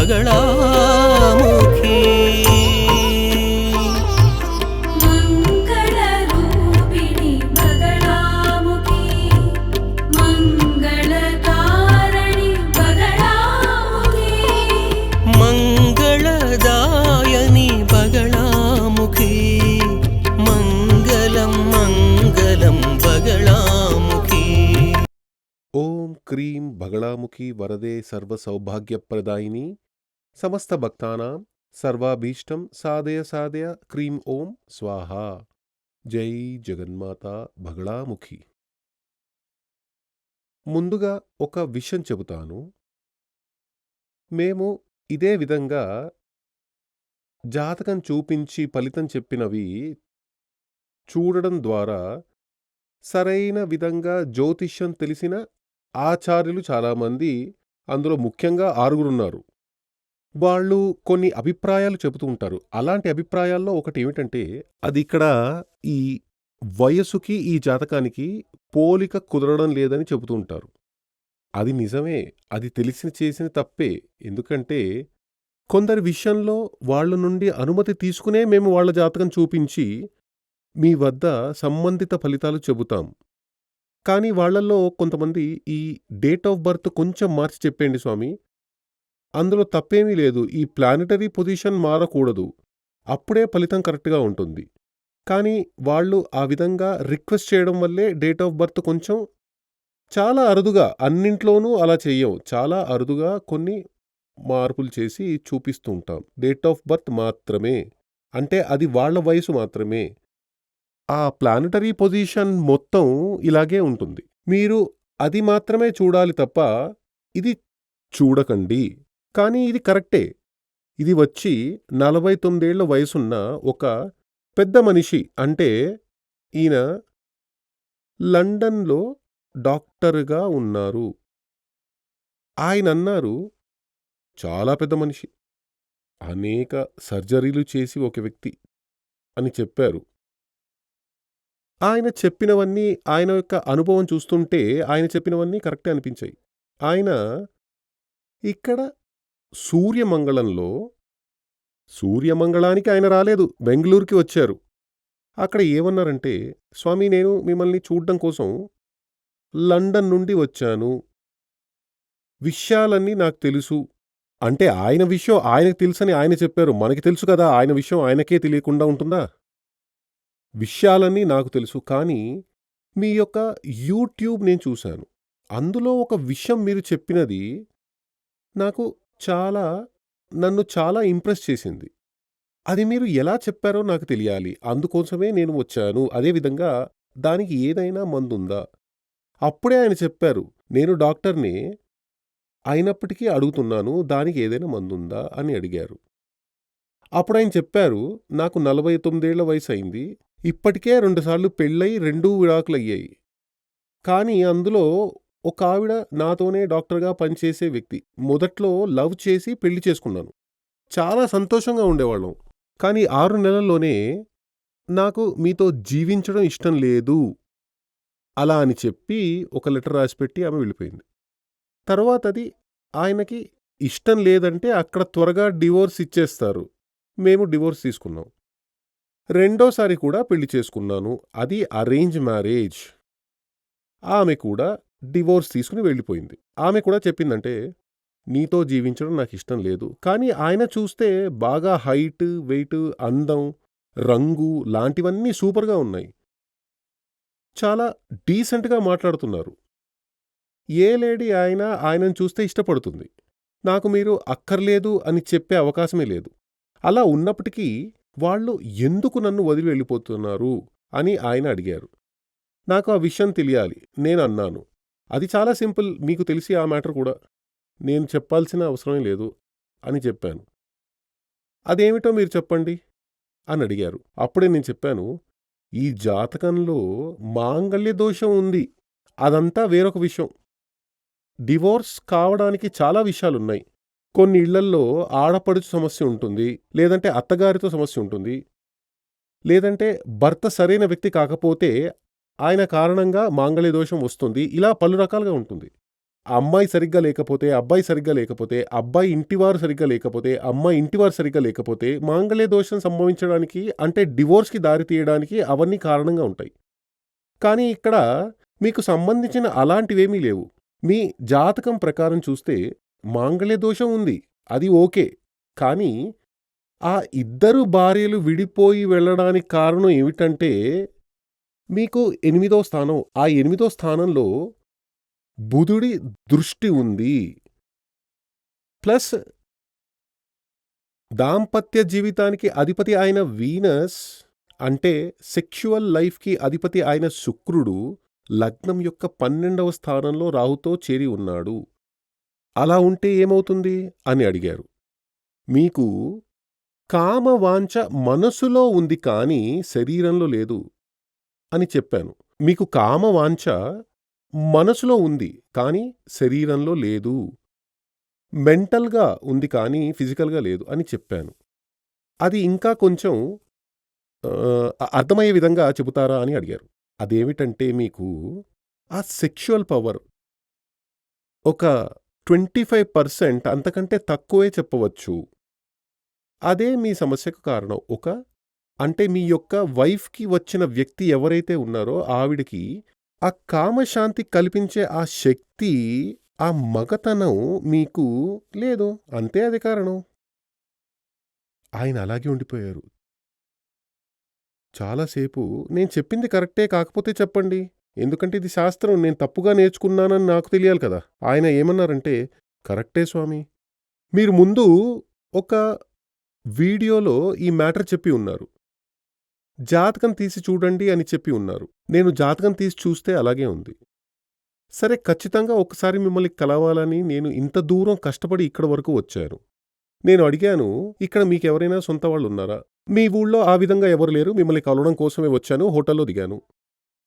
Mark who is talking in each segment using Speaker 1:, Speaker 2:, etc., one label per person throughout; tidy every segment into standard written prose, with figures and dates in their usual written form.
Speaker 1: బగళాముఖి
Speaker 2: మంగళరూపిణి బగళాముఖి మంగళకారణి బగళాముఖి
Speaker 1: మంగళదాయని బగళాముఖి మంగళం మంగళం బగళాముఖి.
Speaker 3: ఓం క్రీం బగళాముఖి వరదే సర్వసౌభాగ్యప్రదాయిని సమస్త భక్తానాం సర్వాభీష్టం సాధయ సాధయ క్రీం ఓం స్వాహా. జై జగన్మాత బగళాముఖి. ముందుగా ఒక విషయం చెబుతాను. మేము ఇదే విధంగా జాతకం చూపించి ఫలితం చెప్పినవి చూడడం ద్వారా సరైన విధంగా జ్యోతిష్యం తెలిసిన ఆచార్యులు చాలామంది, అందులో ముఖ్యంగా 6 వాళ్ళు కొన్ని అభిప్రాయాలు చెబుతూ ఉంటారు. అలాంటి అభిప్రాయాల్లో ఒకటి ఏమిటంటే, అది ఇక్కడ ఈ వయసుకి ఈ జాతకానికి పోలిక కుదరడం లేదని చెబుతూ ఉంటారు. అది నిజమే, అది తెలిసి చేసిన తప్పే. ఎందుకంటే కొందరి విషయంలో వాళ్ళ నుండి అనుమతి తీసుకునే మేము వాళ్ళ జాతకం చూపించి మీ వద్ద సంబంధిత ఫలితాలు చెబుతాం. కానీ వాళ్ళల్లో కొంతమంది ఈ డేట్ ఆఫ్ బర్త్ కొంచెం మార్చి చెప్పండి స్వామి, అందులో తప్పేమీ లేదు, ఈ ప్లానెటరీ పొజిషన్ మారకూడదు, అప్పుడే ఫలితం కరెక్ట్గా ఉంటుంది. కానీ వాళ్ళు ఆ విధంగా రిక్వెస్ట్ చేయడం వల్లే డేట్ ఆఫ్ బర్త్ కొంచెం చాలా అరుదుగా, అన్నింట్లోనూ అలా చెయ్యం, చాలా అరుదుగా కొన్ని మార్పులు చేసి చూపిస్తూ ఉంటాం. డేట్ ఆఫ్ బర్త్ మాత్రమే, అంటే అది వాళ్ళ వయసు మాత్రమే. ఆ ప్లానెటరీ పొజిషన్ మొత్తం ఇలాగే ఉంటుంది. మీరు అది మాత్రమే చూడాలి తప్ప ఇది చూడకండి. కానీ ఇది కరెక్టే. ఇది వచ్చి 49 ఏళ్ల వయసున్న ఒక పెద్ద మనిషి. అంటే ఈయన లండన్లో డాక్టర్గా ఉన్నారు. ఆయన అన్నారు, చాలా పెద్ద మనిషి, అనేక సర్జరీలు చేసి ఒక వ్యక్తి అని చెప్పారు. ఆయన చెప్పినవన్నీ, ఆయన యొక్క అనుభవం చూస్తుంటే ఆయన చెప్పినవన్నీ కరెక్టే అనిపించాయి. ఆయన ఇక్కడ సూర్యమంగళానికి ఆయన రాలేదు, బెంగళూరుకి వచ్చారు. అక్కడ ఏమన్నారంటే, స్వామి నేను మిమ్మల్ని చూడ్డం కోసం లండన్ నుండి వచ్చాను, విషయాలన్నీ నాకు తెలుసు. అంటే ఆయన విషయం ఆయనకు తెలుసని ఆయన చెప్పారు. మనకి తెలుసు కదా ఆయన విషయం ఆయనకే తెలియకుండా ఉంటుందా? విషయాలన్నీ నాకు తెలుసు, కానీ మీ యొక్క యూట్యూబ్ నేను చూశాను. అందులో ఒక విషయం మీరు చెప్పినది నన్ను చాలా ఇంప్రెస్ చేసింది. అది మీరు ఎలా చెప్పారో నాకు తెలియాలి. అందుకోసమే నేను వచ్చాను. అదేవిధంగా దానికి ఏదైనా మందుందా? అప్పుడే ఆయన చెప్పారు, నేను డాక్టర్ని అయినప్పటికీ అడుగుతున్నాను, దానికి ఏదైనా మందుందా అని అడిగారు. అప్పుడు ఆయన చెప్పారు, నాకు 49 ఏళ్ల వయసు అయింది, ఇప్పటికే 2 సార్లు పెళ్ళై 2 విడాకులయ్యాయి. కానీ అందులో ఒక ఆవిడ నాతోనే డాక్టర్గా పనిచేసే వ్యక్తి. మొదట్లో లవ్ చేసి పెళ్లి చేసుకున్నాను, చాలా సంతోషంగా ఉండేవాళ్ళం. కానీ 6 నెలల్లోనే నాకు మీతో జీవించడం ఇష్టం లేదు అలా అని చెప్పి ఒక లెటర్ రాసిపెట్టి ఆమె వెళ్ళిపోయింది. తర్వాత అది ఆయనకి ఇష్టం లేదంటే అక్కడ త్వరగా డివోర్స్ ఇచ్చేస్తారు. మేము డివోర్స్ తీసుకున్నాం. రెండోసారి కూడా పెళ్లి చేసుకున్నాను, అది అరేంజ్ మ్యారేజ్. ఆమె కూడా డివోర్స్ తీసుకుని వెళ్ళిపోయింది. ఆమె కూడా చెప్పిందంటే, నీతో జీవించడం నాకు ఇష్టం లేదు. కానీ ఆయన చూస్తే బాగా హైట్, వెయిట్, అందం, రంగు లాంటివన్నీ సూపర్గా ఉన్నాయి. చాలా డీసెంట్గా మాట్లాడుతున్నారు. ఏ లేడీ ఆయనను చూస్తే ఇష్టపడుతుంది. నాకు మీరు అక్కర్లేదు అని చెప్పే అవకాశమే లేదు. అలా ఉన్నప్పటికీ వాళ్ళు ఎందుకు నన్ను వదిలి వెళ్ళిపోతున్నారు అని ఆయన అడిగారు. నాకు ఆ విషయం తెలియాలి. నేను అన్నాను, అది చాలా సింపుల్, మీకు తెలిసి ఆ మ్యాటర్ కూడా, నేను చెప్పాల్సిన అవసరమే లేదు అని చెప్పాను. అదేమిటో మీరు చెప్పండి అని అడిగారు. అప్పుడే నేను చెప్పాను, ఈ జాతకంలో మాంగళ్య దోషం ఉంది, అదంతా వేరొక విషయం. డివోర్స్ కావడానికి చాలా విషయాలున్నాయి. కొన్ని ఇళ్లల్లో ఆడపడుచు సమస్య ఉంటుంది, లేదంటే అత్తగారితో సమస్య ఉంటుంది, లేదంటే భర్త సరైన వ్యక్తి కాకపోతే ఆయన కారణంగా మాంగళ్య దోషం వస్తుంది. ఇలా పలు రకాలుగా ఉంటుంది. అమ్మాయి సరిగ్గా లేకపోతే, అబ్బాయి సరిగ్గా లేకపోతే, అబ్బాయి ఇంటివారు సరిగ్గా లేకపోతే, అమ్మాయి ఇంటివారు సరిగ్గా లేకపోతే మాంగళ్య దోషం సంభవించడానికి అంటే డివోర్స్‌కి దారి తీయడానికి అవన్నీ కారణంగా ఉంటాయి. కానీ ఇక్కడ మీకు సంబంధించిన అలాంటివేమీ లేవు. మీ జాతకం ప్రకారం చూస్తే మాంగళ్య దోషం ఉంది. అది ఓకే. కానీ ఆ ఇద్దరు భార్యలు విడిపోయి వెళ్ళడానికి కారణం ఏమిటంటే మీకు 8వ స్థానం. ఆ 8వ స్థానంలో బుధుడి దృష్టి ఉంది. ప్లస్ దాంపత్య జీవితానికి అధిపతి అయిన వీనస్ అంటే సెక్చువల్ లైఫ్‌కి అధిపతి అయిన శుక్రుడు లగ్నం యొక్క 12వ స్థానంలో రాహుతో చేరి ఉన్నాడు. అలా ఉంటే ఏమవుతుంది అని అడిగారు. మీకు కామవాంఛ మనసులో ఉంది కానీ శరీరంలో లేదు అని చెప్పాను. మీకు కామవాంఛ మనసులో ఉంది కానీ శరీరంలో లేదు. మెంటల్‌గా ఉంది కానీ ఫిజికల్‌గా లేదు అని చెప్పాను. అది ఇంకా కొంచెం అర్థమయ్యే విధంగా చెబుతారా అని అడిగారు. అదేమిటంటే మీకు ఆ సెక్చువల్ పవర్ ఒక 25% అంతకంటే తక్కువే చెప్పవచ్చు. అదే మీ సమస్యకు కారణం. అంటే మీ యొక్క వైఫ్‌కి వచ్చిన వ్యక్తి ఎవరైతే ఉన్నారో ఆవిడకి ఆ కామశాంతి కల్పించే ఆ శక్తి, ఆ మగతనం మీకు లేదు. అంతే అది కారణం. ఆయన అలాగే ఉండిపోయారు. చాలాసేపు నేను చెప్పింది కరెక్టే కాకపోతే చెప్పండి. ఎందుకంటే ఇది శాస్త్రం. నేను తప్పుగా నేర్చుకున్నానని నాకు తెలియాలి కదా! ఆయన ఏమన్నారంటే, కరెక్టే స్వామీ. మీరు ముందు ఒక వీడియోలో ఈ మ్యాటర్ చెప్పి ఉన్నారు. జాతకం తీసి చూడండి అని చెప్పి ఉన్నారు. నేను జాతకం తీసి చూస్తే అలాగే ఉంది. సరే ఖచ్చితంగా ఒకసారి మిమ్మల్ని కలవాలని నేను ఇంత దూరం కష్టపడి ఇక్కడి వరకు వచ్చాను. నేను అడిగాను, ఇక్కడ మీకెవరైనా సొంత వాళ్ళున్నారా? మీ ఊళ్ళో ఆ విధంగా ఎవరు లేరు. మిమ్మల్ని కలవడం కోసమే వచ్చాను. హోటల్లో దిగాను.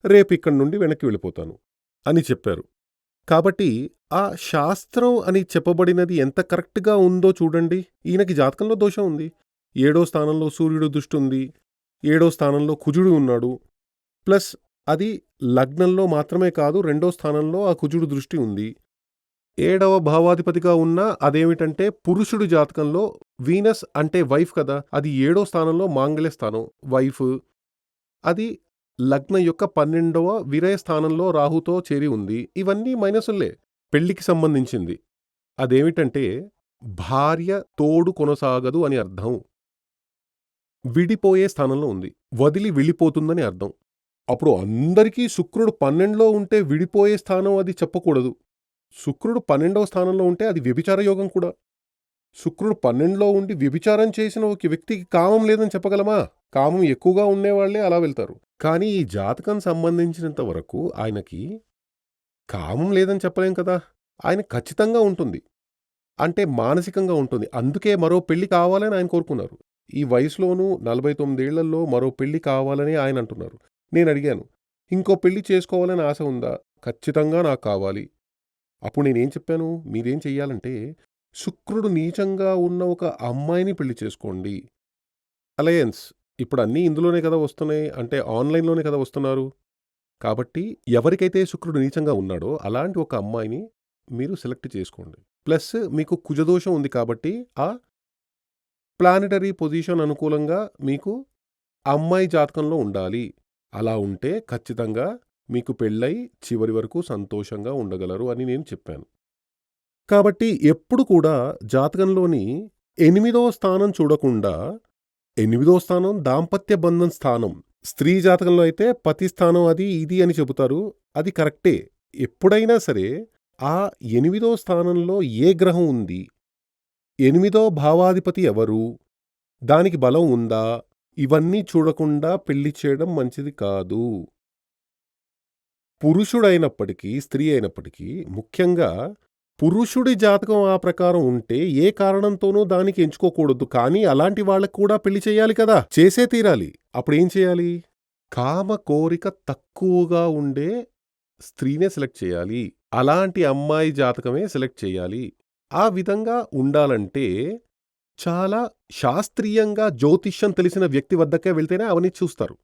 Speaker 3: రేపు ఇక్కడి నుండి వెనక్కి వెళ్ళిపోతాను అని చెప్పారు. కాబట్టి ఆ శాస్త్రం అని చెప్పబడినది ఎంత కరెక్ట్‌గా ఉందో చూడండి. ఈయనకి జాతకంలో దోషం ఉంది. 7వ స్థానంలో సూర్యుడు దృష్టి ఉంది. 7వ స్థానంలో కుజుడు ఉన్నాడు. ప్లస్ అది లగ్నంలో మాత్రమే కాదు 2వ స్థానంలో ఆ కుజుడు దృష్టి ఉంది. 7వ భావాధిపతిగా ఉన్న అదేమిటంటే పురుషుడి జాతకంలో వీనస్ అంటే వైఫ్ కదా! అది 7వ స్థానంలో మాంగళ్య స్థానం వైఫ్. అది లగ్నం యొక్క 12వ విరయ స్థానంలో రాహుతో చేరి ఉంది. ఇవన్నీ మైనసుల్లే. పెళ్లికి సంబంధించింది. అదేమిటంటే భార్య తోడు కొనసాగదు అని అర్థం. విడిపోయే స్థానంలో ఉంది. వదిలి వెళ్ళిపోతుందని అర్థం. అప్పుడు అందరికీ శుక్రుడు 12లో ఉంటే విడిపోయే స్థానం అది చెప్పకూడదు. శుక్రుడు 12వ స్థానంలో ఉంటే అది వ్యభిచార యోగం కూడా. శుక్రుడు 12లో ఉండి వ్యభిచారం చేసిన ఒక వ్యక్తికి కామం లేదని చెప్పగలమా? కామం ఎక్కువగా ఉండేవాళ్లే అలా వెళ్తారు. కానీ ఈ జాతకం సంబంధించినంత వరకు ఆయనకి కామం లేదని చెప్పలేం కదా! ఆయన ఖచ్చితంగా ఉంటుంది. అంటే మానసికంగా ఉంటుంది. అందుకే మరో పెళ్లి కావాలని ఆయన కోరుకున్నారు. ఈ వయసులోనూ 49 ఏళ్లలో మరో పెళ్లి కావాలని ఆయన అంటున్నారు. నేనడిగాను, ఇంకో పెళ్లి చేసుకోవాలని ఆశ ఉందా? ఖచ్చితంగా నాకు కావాలి. అప్పుడు నేనేం చెప్పాను, మీరేం చెయ్యాలంటే శుక్రుడు నీచంగా ఉన్న ఒక అమ్మాయిని పెళ్లి చేసుకోండి. అలయన్స్ ఇప్పుడు అన్నీ ఇందులోనే కదా వస్తున్నాయి. అంటే ఆన్‌లైన్‌లోనే కదా వస్తున్నారు. కాబట్టి ఎవరికైతే శుక్రుడు నీచంగా ఉన్నాడో అలాంటి ఒక అమ్మాయిని మీరు సెలెక్ట్ చేసుకోండి. ప్లస్ మీకు కుజదోషం ఉంది కాబట్టి ఆ ప్లానెటరీ పొజిషన్ అనుకూలంగా మీకు అమ్మాయి జాతకంలో ఉండాలి. అలా ఉంటే ఖచ్చితంగా మీకు పెళ్ళై చివరి వరకు సంతోషంగా ఉండగలరు అని నేను చెప్పాను. కాబట్టి ఎప్పుడు కూడా జాతకంలోని 8వ స్థానం చూడకుండా 8వ స్థానం దాంపత్య బంధం స్థానం. స్త్రీ జాతకంలో అయితే పతి స్థానం అది ఇది అని చెబుతారు. అది కరెక్టే. ఎప్పుడైనా సరే ఆ 8వ స్థానంలో ఏ గ్రహం ఉంది? 8వ భావాధిపతి ఎవరు? దానికి బలం ఉందా? ఇవన్నీ చూడకుండా పెళ్లి చేయడం మంచిది కాదు. పురుషుడైనప్పటికీ స్త్రీ అయినప్పటికీ ముఖ్యంగా పురుషుడి జాతకం ఆ ప్రకారం ఉంటే ఏ కారణంతోనూ దానికి ఎంచుకోకూడదు. కానీ అలాంటి వాళ్ళకు కూడా పెళ్లి చేయాలి కదా! చేసే తీరాలి. అప్పుడేం చేయాలి? కామ కోరిక తక్కువగా ఉండే స్త్రీనే సెలెక్ట్ చేయాలి. అలాంటి అమ్మాయి జాతకమే సెలెక్ట్ చేయాలి. ఆ విధంగా ఉండాలంటే చాలా శాస్త్రీయంగా జ్యోతిష్యం తెలిసిన వ్యక్తి వద్దకే వెళ్తేనే అవన్నీ చూస్తారు.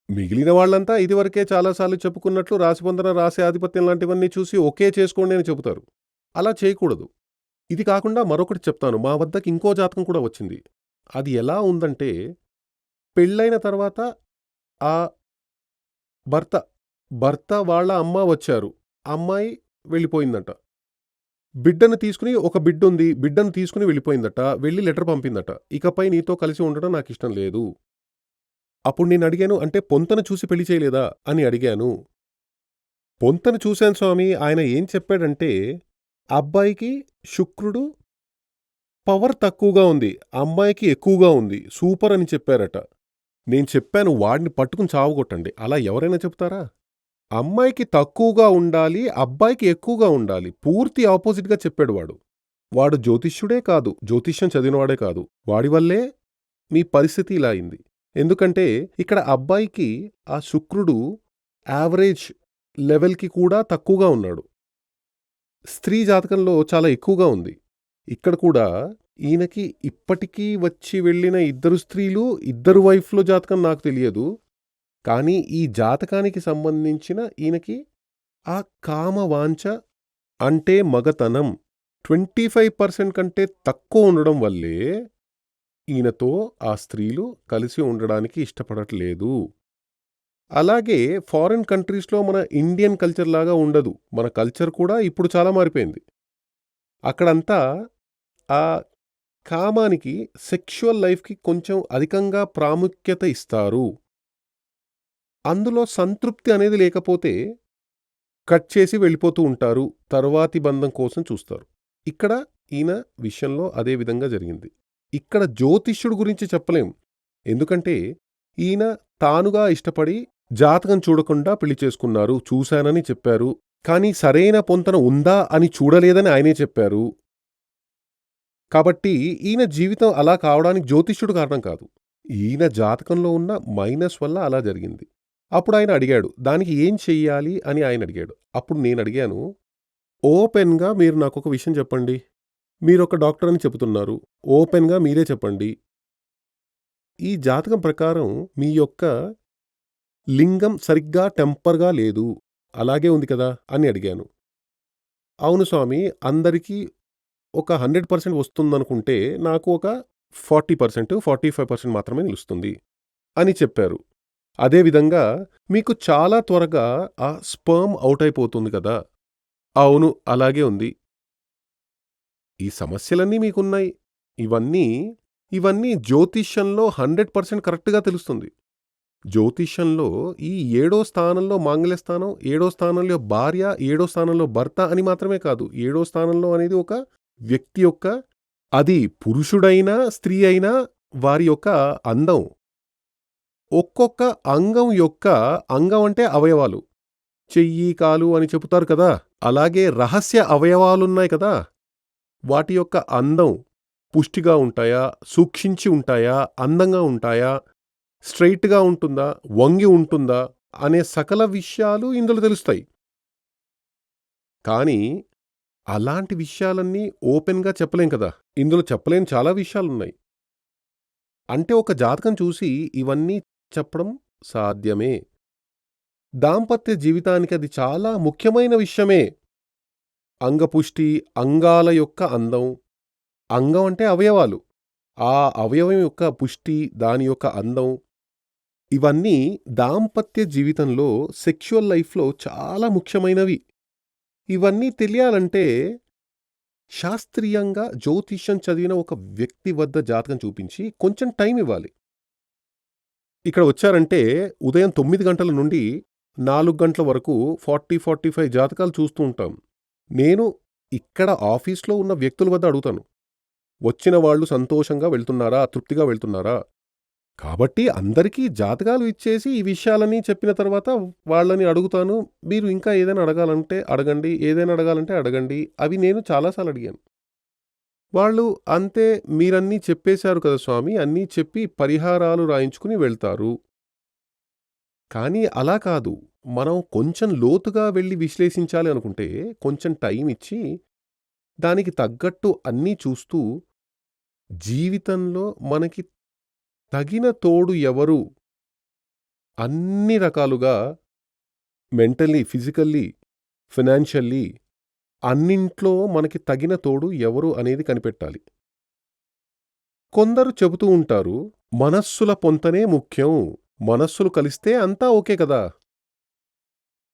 Speaker 3: మిగిలిన వాళ్ళంతా ఇదివరకే చాలాసార్లు చెప్పుకున్నట్లు రాశిబంధన, రాశి ఆధిపత్యం లాంటివన్నీ చూసి ఓకే చేసుకోండి అని చెబుతారు. అలా చేయకూడదు. ఇది కాకుండా మరొకటి చెప్తాను. మా వద్దకి ఇంకో జాతకం కూడా వచ్చింది. అది ఎలా ఉందంటే, పెళ్ళైన తర్వాత ఆ భర్త, భర్త వాళ్ళ అమ్మ వచ్చారు. అమ్మాయి వెళ్ళిపోయిందట. బిడ్డను తీసుకుని ఒక బిడ్డుంది. బిడ్డను తీసుకుని వెళ్ళిపోయిందట. వెళ్ళి లెటర్ పంపిందట. ఇకపై నీతో కలిసి ఉండడం నాకిష్టం లేదు. అప్పుడు నేనడిగాను, అంటే పొంతన చూసి పెళ్లి చేయలేదా అని అడిగాను. పొంతన చూశాను స్వామి. ఆయన ఏం చెప్పాడంటే, అబ్బాయికి శుక్రుడు పవర్ తక్కువగా ఉంది. అమ్మాయికి ఎక్కువగా ఉంది. సూపర్ అని చెప్పారట. నేను చెప్పాను, వాడిని పట్టుకుని చావగొట్టండి. అలా ఎవరైనా చెప్తారా? అమ్మాయికి తక్కువగా ఉండాలి, అబ్బాయికి ఎక్కువగా ఉండాలి. పూర్తి ఆపోజిట్‌గా చెప్పాడు వాడు. వాడు జ్యోతిష్యుడే కాదు, జ్యోతిష్యం చదివినవాడే కాదు. వాడి వల్లే మీ పరిస్థితి ఇలా అయింది. ఎందుకంటే ఇక్కడ అబ్బాయికి ఆ శుక్రుడు యావరేజ్ లెవెల్‌కి కూడా తక్కువగా ఉన్నాడు. స్త్రీ జాతకంలో చాలా ఎక్కువగా ఉంది. ఇక్కడ కూడా ఈయనకి ఇప్పటికీ వచ్చి వెళ్ళిన ఇద్దరు స్త్రీలు, ఇద్దరు వైఫ్‌ల జాతకం నాకు తెలియదు. కానీ ఈ జాతకానికి సంబంధించిన ఈయనకి ఆ కామవాంఛ అంటే మగతనం 25% కంటే తక్కువ ఉండడం వల్లే ఈయనతో ఆ స్త్రీలు కలిసి ఉండడానికి ఇష్టపడట్లేదు. అలాగే ఫారిన్ కంట్రీస్‌లో మన ఇండియన్ కల్చర్ లాగా ఉండదు. మన కల్చర్ కూడా ఇప్పుడు చాలా మారిపోయింది. అక్కడంతా ఆ కామానికి, సెక్షువల్ లైఫ్‌కి కొంచెం అధికంగా ప్రాముఖ్యత ఇస్తారు. అందులో సంతృప్తి అనేది లేకపోతే కట్ చేసి వెళ్ళిపోతూ ఉంటారు. తర్వాతి బంధం కోసం చూస్తారు. ఇక్కడ ఈయన విషయంలో అదే విధంగా జరిగింది. ఇక్కడ జ్యోతిష్యుడు గురించి చెప్పలేం. ఎందుకంటే ఈయన తానుగా ఇష్టపడి జాతకం చూడకుండా పెళ్లి చేసుకున్నారు. చూశానని చెప్పారు. కానీ సరైన పొంతన ఉందా అని చూడలేదని ఆయనే చెప్పారు. కాబట్టి ఈయన జీవితం అలా కావడానికి జ్యోతిష్యుడు కారణం కాదు. ఈయన జాతకంలో ఉన్న మైనస్ వల్ల అలా జరిగింది. అప్పుడు ఆయన అడిగాడు, దానికి ఏం చెయ్యాలి అని ఆయన అడిగాడు. అప్పుడు నేను అడిగాను, ఓపెన్‌గా మీరు నాకొక విషయం చెప్పండి. మీరొక డాక్టర్ అని చెబుతున్నారు. ఓపెన్‌గా మీరే చెప్పండి. ఈ జాతకం ప్రకారం మీ యొక్క లింగం సరిగ్గా టెంపర్‌గా లేదు. అలాగే ఉంది కదా అని అడిగాను. అవును స్వామి, అందరికీ ఒక 100% వస్తుందనుకుంటే నాకు ఒక 40%, 45% మాత్రమే నిలుస్తుంది అని చెప్పారు. అదేవిధంగా మీకు చాలా త్వరగా ఆ స్పెర్మ్ అవుట్ అయిపోతుంది కదా. అవును, అలాగే ఉంది. ఈ సమస్యలన్నీ మీకున్నాయి. ఇవన్నీ జ్యోతిష్యంలో 100% కరెక్ట్‌గా తెలుస్తుంది. జ్యోతిష్యంలో ఈ 7వ స్థానంలో మాంగళ్యస్థానం, 7వ స్థానంలో భార్య, 7వ స్థానంలో భర్త అని మాత్రమే కాదు. 7వ స్థానంలో అనేది ఒక వ్యక్తి యొక్క, అది పురుషుడైనా స్త్రీ అయినా వారి యొక్క అందం. ఒక్కొక్క అంగం యొక్క, అంగం అంటే అవయవాలు, చెయ్యి, కాలు అని చెబుతారు కదా. అలాగే రహస్య అవయవాలున్నాయి కదా. వాటి యొక్క అందం పుష్టిగా ఉంటాయా, సూక్షించి ఉంటాయా, అందంగా ఉంటాయా, స్ట్రెయిట్‌గా ఉంటుందా, వంగి ఉంటుందా అనే సకల విషయాలు ఇందులో తెలుస్తాయి. కానీ అలాంటి విషయాలన్నీ ఓపెన్‌గా చెప్పలేం కదా. ఇందులో చెప్పలేని చాలా విషయాలున్నాయి. అంటే ఒక జాతకం చూసి ఇవన్నీ చెప్పడం సాధ్యమే. దాంపత్య జీవితానికి అది చాలా ముఖ్యమైన విషయమే. అంగపుష్టి, అంగాల యొక్క అందం. అంగం అంటే అవయవాలు. ఆ అవయవం యొక్క పుష్టి, దాని యొక్క అందం, ఇవన్నీ దాంపత్య జీవితంలో, సెక్షువల్ లైఫ్‌లో చాలా ముఖ్యమైనవి. ఇవన్నీ తెలియాలంటే శాస్త్రీయంగా జ్యోతిష్యం చదివిన ఒక వ్యక్తి వద్ద జాతకం చూపించి కొంచెం టైం ఇవ్వాలి. ఇక్కడ వచ్చారంటే ఉదయం 9 గంటల నుండి 4 గంటల వరకు 40, 45 జాతకాలు చూస్తూ ఉంటాం. నేను ఇక్కడ ఆఫీస్‌లో ఉన్న వ్యక్తుల వద్ద అడుగుతాను. వచ్చిన వాళ్ళు సంతోషంగా వెళ్తున్నారా? తృప్తిగా వెళ్తున్నారా? కాబట్టి అందరికీ జాతకాలు ఇచ్చేసి ఈ విషయాలన్నీ చెప్పిన తర్వాత వాళ్ళని అడుగుతాను. మీరు ఇంకా ఏదైనా అడగాలంటే అడగండి. ఏదైనా అడగాలంటే అడగండి. అవి నేను చాలా సార్లు అడిగాను. వాళ్ళు అంతే, మీరన్నీ చెప్పేశారు కదా స్వామి, అన్నీ చెప్పి పరిహారాలు రాయించుకుని వెళ్తారు. కానీ అలా కాదు. మనం కొంచెం లోతుగా వెళ్లి విశ్లేషించాలి అనుకుంటే కొంచెం టైం ఇచ్చి దానికి తగ్గట్టు అన్నీ చూస్తూ జీవితంలో మనకి తగిన తోడు ఎవరు అన్ని రకాలుగా మెంటల్లీ, ఫిజికల్లీ, ఫినాన్షియల్లీ అన్నింట్లో మనకి తగిన తోడు ఎవరు అనేది కనిపెట్టాలి. కొందరు చెబుతూ ఉంటారు, మనస్సుల పొంతనే ముఖ్యం, మనస్సులు కలిస్తే అంతా ఓకే కదా.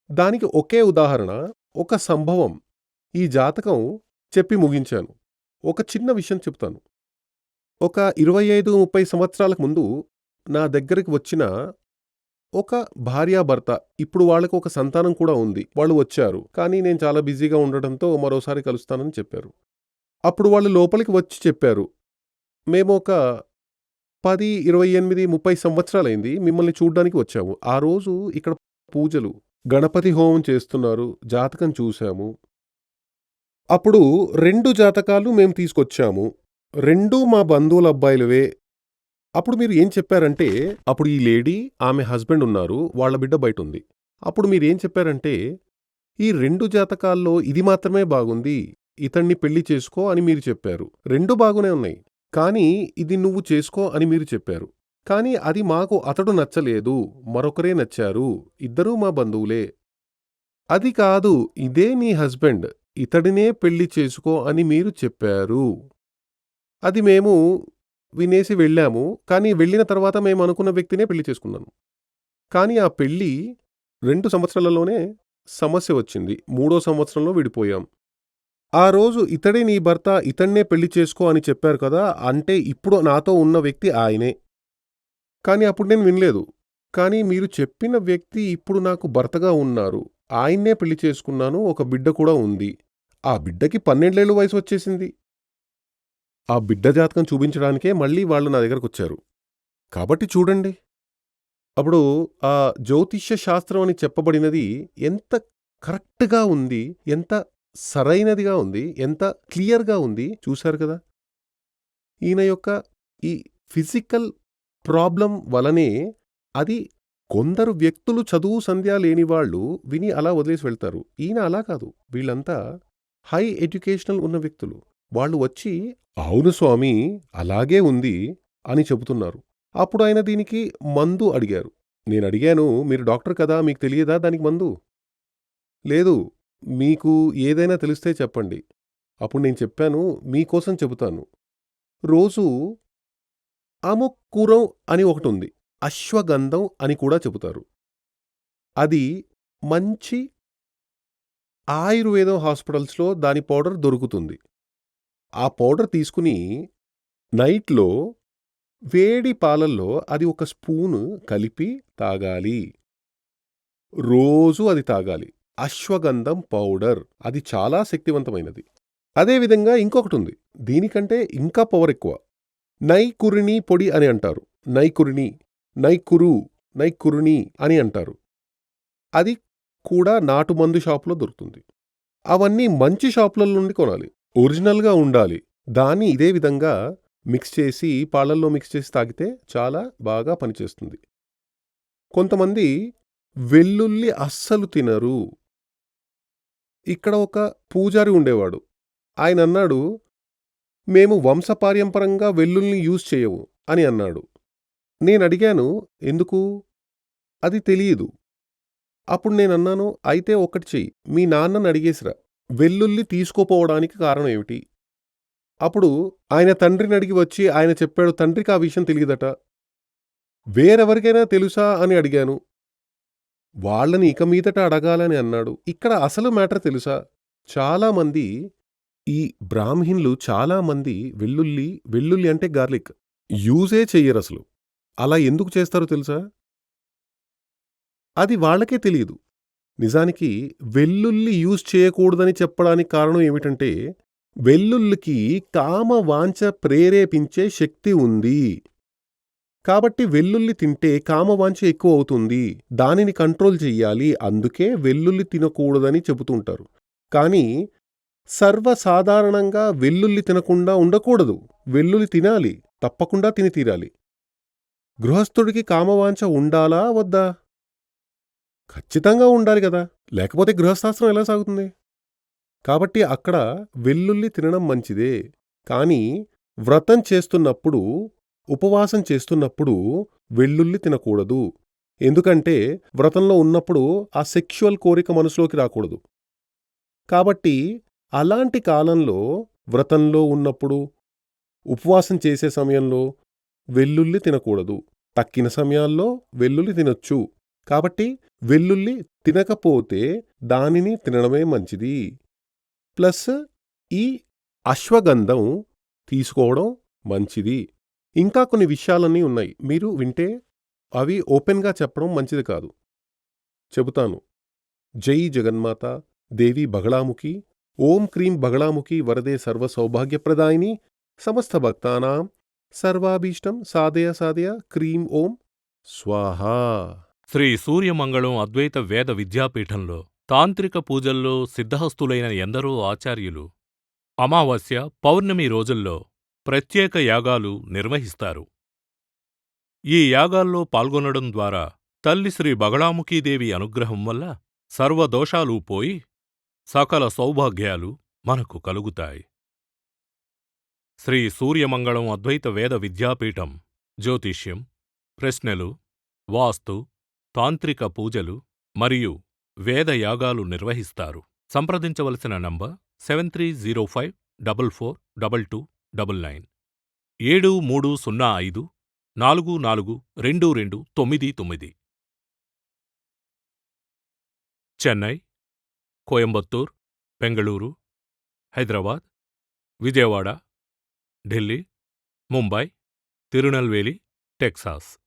Speaker 3: దానికి ఒకే ఉదాహరణ, ఒక సంభవం. ఈ జాతకం చెప్పి ముగించాను. ఒక చిన్న విషయం చెప్తాను. ఒక 25-30 సంవత్సరాలకు ముందు నా దగ్గరికి వచ్చిన ఒక భార్యాభర్త, ఇప్పుడు వాళ్ళకు ఒక సంతానం కూడా ఉంది. వాళ్ళు వచ్చారు, కానీ నేను చాలా బిజీగా ఉండటంతో మరోసారి కలుస్తానని చెప్పారు. అప్పుడు వాళ్ళు లోపలికి వచ్చి చెప్పారు, మేము ఒక 10, 28, 30 సంవత్సరాలైంది మిమ్మల్ని చూడ్డానికి వచ్చాము. ఆ రోజు ఇక్కడ పూజలు, గణపతి హోమం చేస్తున్నారు, జాతకం చూశాము. అప్పుడు 2 జాతకాలు మేం తీసుకొచ్చాము. 2 మా బంధువుల అబ్బాయిలవే. అప్పుడు మీరు ఏం చెప్పారంటే, అప్పుడు ఈ లేడీ, ఆమె హస్బెండ్ ఉన్నారు, వాళ్ళ బిడ్డ బయటుంది. అప్పుడు మీరేం చెప్పారంటే, ఈ 2 జాతకాల్లో ఇది మాత్రమే బాగుంది, ఇతన్ని పెళ్లి చేసుకో అని మీరు చెప్పారు. 2 బాగునే ఉన్నాయి, కానీ ఇది నువ్వు చేసుకో అని మీరు చెప్పారు. కానీ అది మాకు అతడు నచ్చలేదు, మరొకరే నచ్చారు, ఇద్దరూ మా బంధువులే. అది కాదు, ఇదే నీ హస్బెండ్, ఇతడినే పెళ్లి చేసుకో అని మీరు చెప్పారు. అది మేము వినేసి వెళ్ళాము, కానీ వెళ్ళిన తర్వాత మేము అనుకున్న వ్యక్తినే పెళ్లి చేసుకున్నాను. కానీ ఆ పెళ్లి 2 సంవత్సరాలలోనే సమస్య వచ్చింది. 3వ సంవత్సరంలో విడిపోయాం. ఆ రోజు ఇతడే నీ భర్త, ఇతన్నే పెళ్లి చేసుకో అని చెప్పారు కదా, అంటే ఇప్పుడు నాతో ఉన్న వ్యక్తి ఆయనే. కానీ అప్పుడు నేను వినలేదు. కానీ మీరు చెప్పిన వ్యక్తి ఇప్పుడు నాకు భర్తగా ఉన్నారు, ఆయన్నే పెళ్లి చేసుకున్నాను, ఒక బిడ్డ కూడా ఉంది. ఆ బిడ్డకి 12 ఏళ్ల వయసు వచ్చేసింది. ఆ బిడ్డ జాతకం చూపించడానికే మళ్ళీ వాళ్ళు నా దగ్గరకొచ్చారు. కాబట్టి చూడండి, అప్పుడు ఆ జ్యోతిష్య శాస్త్రం అని చెప్పబడినది ఎంత కరెక్ట్గా ఉంది, ఎంత సరైనదిగా ఉంది, ఎంత క్లియర్గా ఉంది చూశారు కదా. ఈయన యొక్క ఈ ఫిజికల్ ప్రాబ్లం వలనే అది కొందరు వ్యక్తులు చదువు సంధ్య లేనివాళ్ళు విని అలా వదిలేసి వెళ్తారు. ఈయన అలా కాదు, వీళ్ళంతా హై ఎడ్యుకేషనల్ ఉన్న వ్యక్తులు. వాళ్ళు వచ్చి అవును స్వామి అలాగే ఉంది అని చెబుతున్నారు. అప్పుడు ఆయన దీనికి మందు అడిగారు. నేను అడిగాను, మీరు డాక్టర్ కదా, మీకు తెలియదా దానికి మందు? లేదు, మీకు ఏదైనా తెలిస్తే చెప్పండి. అప్పుడు నేను చెప్పాను, మీకోసం చెబుతాను. రోజు అముక్కురం అని ఒకటుంది, అశ్వగంధం అని కూడా చెబుతారు. అది మంచి ఆయుర్వేదం హాస్పిటల్స్లో దాని పౌడర్ దొరుకుతుంది. ఆ పౌడర్ తీసుకుని నైట్లో వేడి పాలల్లో అది ఒక స్పూను కలిపి తాగాలి. రోజు అది తాగాలి. అశ్వగంధం పౌడర్, అది చాలా శక్తివంతమైనది. అదేవిధంగా ఇంకొకటుంది, దీనికంటే ఇంకా పవర్ ఎక్కువ. నైకురిణి పొడి అని అంటారు. నైకురిణి, నైకురు, నైకురుణి అని అంటారు. అది కూడా నాటు మందు షాపులో దొరుకుతుంది. అవన్నీ మంచి షాపుల నుండి కొనాలి, ఒరిజినల్గా ఉండాలి. దాన్ని ఇదే విధంగా మిక్స్ చేసి పాలల్లో మిక్స్ చేసి తాగితే చాలా బాగా పనిచేస్తుంది. కొంతమంది వెల్లుల్లి అస్సలు తినరు. ఇక్కడ ఒక పూజారి ఉండేవాడు. ఆయన అన్నాడు, మేము వంశపార్యంపరంగా వెల్లుల్ని యూజ్ చేయము అని అన్నాడు. నేనడిగాను, ఎందుకు? అది తెలియదు. అప్పుడు నేనన్నాను, అయితే ఒక్కటి చెయ్యి, మీ నాన్నని అడిగేసిరా, వెల్లుల్లి తీసుకోపోవడానికి కారణం ఏమిటి? అప్పుడు ఆయన తండ్రిని అడిగి వచ్చి ఆయన చెప్పాడు, తండ్రికి ఆ విషయం తెలియదట. వేరెవరికైనా తెలుసా అని అడిగాను. వాళ్ళని ఇక మీదట అడగాలని అన్నాడు. ఇక్కడ అసలు మ్యాటర్ తెలుసా? చాలామంది ఈ బ్రాహ్మణులు చాలామంది వెల్లుల్లి అంటే గార్లిక్ యూజే చెయ్యరు అసలు. అలా ఎందుకు చేస్తారో తెలుసా? అది వాళ్ళకే తెలియదు. నిజానికి వెల్లుల్లి యూజ్ చేయకూడదని చెప్పడానికి కారణం ఏమిటంటే, వెల్లుల్లికి కామవాంఛ ప్రేరేపించే శక్తి ఉంది. కాబట్టి వెల్లుల్లి తింటే కామవాంఛ ఎక్కువ అవుతుంది, దానిని కంట్రోల్ చెయ్యాలి, అందుకే వెల్లుల్లి తినకూడదని చెబుతుంటారు. కానీ సర్వసాధారణంగా వెల్లుల్లి తినకుండా ఉండకూడదు. వెల్లుల్లి తినాలి, తప్పకుండా తిని తీరాలి. గృహస్థుడికి కామవాంఛ ఉండాలా వద్దా? ఖచ్చితంగా ఉండాలి కదా, లేకపోతే గృహస్థాశ్రమం ఎలా సాగుతుంది? కాబట్టి అక్కడ వెల్లుల్లి తినడం మంచిదే. కానీ వ్రతం చేస్తున్నప్పుడు, ఉపవాసం చేస్తున్నప్పుడు వెల్లుల్లి తినకూడదు. ఎందుకంటే వ్రతంలో ఉన్నప్పుడు ఆ సెక్షువల్ కోరిక మనసులోకి రాకూడదు. కాబట్టి అలాంటి కాలంలో వ్రతంలో ఉన్నప్పుడు ఉపవాసం చేసే సమయంలో వెల్లుల్లి తినకూడదు. తక్కిన సమయాల్లో వెల్లుల్లి తినొచ్చు. కాబట్టి వెల్లుల్లి తినకపోతే దానిని తినడమే మంచిది. ప్లస్ ఈ అశ్వగంధం తీసుకోవడం మంచిది. ఇంకా కొన్ని విషయాలన్నీ ఉన్నాయి. మీరు వింటే అవి ఓపెన్గా చెప్పడం మంచిది కాదు. చెబుతాను. జై జగన్మాత దేవి బగళాముఖి ఓం క్రీం బగళాముఖి వరదే సర్వ సౌభాగ్యప్రదాయిని సమస్త భక్తానాం సర్వాభీష్టం సాధయ సాధయ క్రీం ఓం స్వాహా.
Speaker 4: శ్రీ సూర్యమంగళం అద్వైత వేద విద్యాపీఠంలో తాంత్రిక పూజల్లో సిద్ధహస్తులైన ఎందరో ఆచార్యులు అమావాస్య, పౌర్ణమి రోజుల్లో ప్రత్యేక యాగాలు నిర్వహిస్తారు. ఈ యాగాల్లో పాల్గొనడం ద్వారా తల్లి శ్రీ బగళాముఖీదేవి అనుగ్రహం వల్ల సర్వదోషాలూ పోయి సకల సౌభాగ్యాలు మనకు కలుగుతాయి. శ్రీ సూర్యమంగళం అద్వైత వేద విద్యాపీఠం జ్యోతిష్యం, ప్రశ్నలు, వాస్తు, తాంత్రిక పూజలు మరియు వేదయాగాలు నిర్వహిస్తారు. సంప్రదించవలసిన నంబర్ 7305442299 7305442299. చెన్నై, కోయంబత్తూర్, బెంగళూరు, హైదరాబాద్, విజయవాడ, ఢిల్లీ, ముంబై, తిరునల్వేలి, టెక్సాస్.